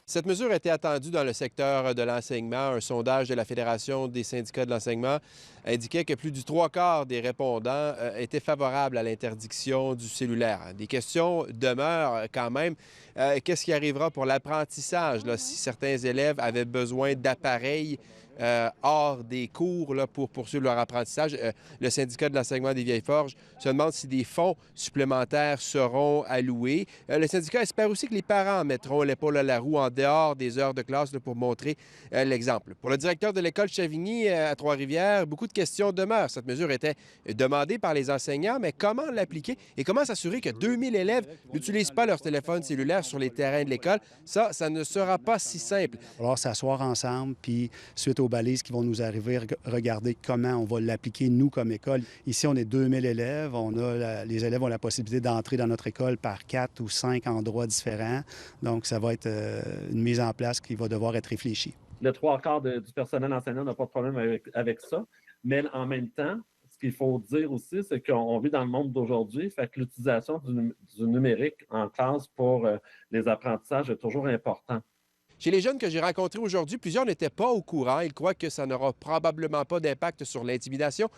Cette mesure était attendue dans le secteur de l'enseignement. Un sondage de la Fédération des syndicats de l'enseignement indiquait que plus du 3/4 des répondants étaient favorables à l'interdiction du cellulaire. Des questions demeurent quand même. Qu'est-ce qui arrivera pour l'apprentissage là, si certains élèves avaient besoin d'appareils hors des cours là, pour poursuivre leur apprentissage? Le syndicat de l'enseignement des Vieilles-Forges se demande si des fonds supplémentaires seront alloués. Le syndicat espère aussi que les parents mettront l'épaule à la roue en dehors des heures de classe là, pour montrer l'exemple. Pour le directeur de l'école Chavigny à Trois-Rivières, beaucoup de questions demeurent. Cette mesure était demandée par les enseignants, mais comment l'appliquer et comment s'assurer que 2000 élèves n'utilisent pas leur téléphone cellulaire sur les terrains de l'école? Ça ne sera pas si simple. Il va falloir s'asseoir ensemble, puis suite aux balises qui vont nous arriver, regarder comment on va l'appliquer, nous, comme école. Ici, on est 2000 élèves. Les élèves ont la possibilité d'entrer dans notre école par 4 ou 5 endroits différents. Donc, ça va être une mise en place qui va devoir être réfléchie. Le 3/4 du personnel enseignant n'a pas de problème avec ça. Mais en même temps, ce qu'il faut dire aussi, c'est qu'on vit dans le monde d'aujourd'hui, fait que l'utilisation du numérique en classe pour les apprentissages est toujours important. Chez les jeunes que j'ai rencontrés aujourd'hui, plusieurs n'étaient pas au courant. Ils croient que ça n'aura probablement pas d'impact sur l'intimidation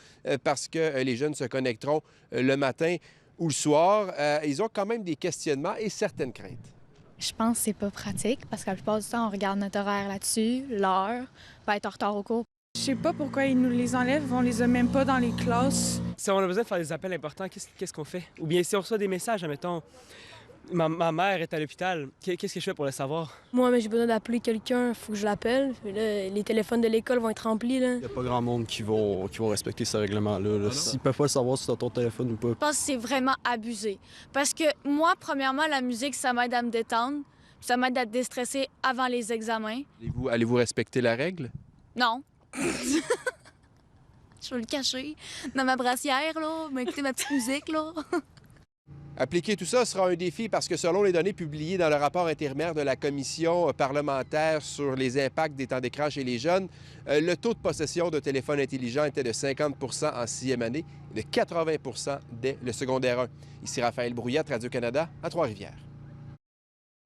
parce que les jeunes se connecteront le matin ou le soir. Ils ont quand même des questionnements et certaines craintes. Je pense que c'est pas pratique parce que la plupart du temps, on regarde notre horaire là-dessus, l'heure, va être en retard au cours. Je sais pas pourquoi ils nous les enlèvent, on les a même pas dans les classes. Si on a besoin de faire des appels importants, qu'est-ce qu'on fait? Ou bien si on reçoit des messages, admettons, ma mère est à l'hôpital, qu'est-ce que je fais pour le savoir? Moi, mais j'ai besoin d'appeler quelqu'un, il faut que je l'appelle. Là, les téléphones de l'école vont être remplis. Là. Il n'y a pas grand monde qui vont respecter ce règlement-là. Là. S'ils peuvent pas savoir si c'est ton téléphone ou pas. Je pense que c'est vraiment abusé. Parce que moi, premièrement, la musique, ça m'aide à me détendre. Ça m'aide à déstresser avant les examens. Allez-vous respecter la règle? Non. Je vais le cacher dans ma brassière, là, m'écouter ma petite musique, là. Appliquer tout ça sera un défi parce que selon les données publiées dans le rapport intérimaire de la commission parlementaire sur les impacts des temps d'écran chez les jeunes, le taux de possession de téléphones intelligents était de 50 en sixième année et de 80 dès le secondaire 1. Ici Raphaël Brouillette, Radio-Canada, à Trois-Rivières.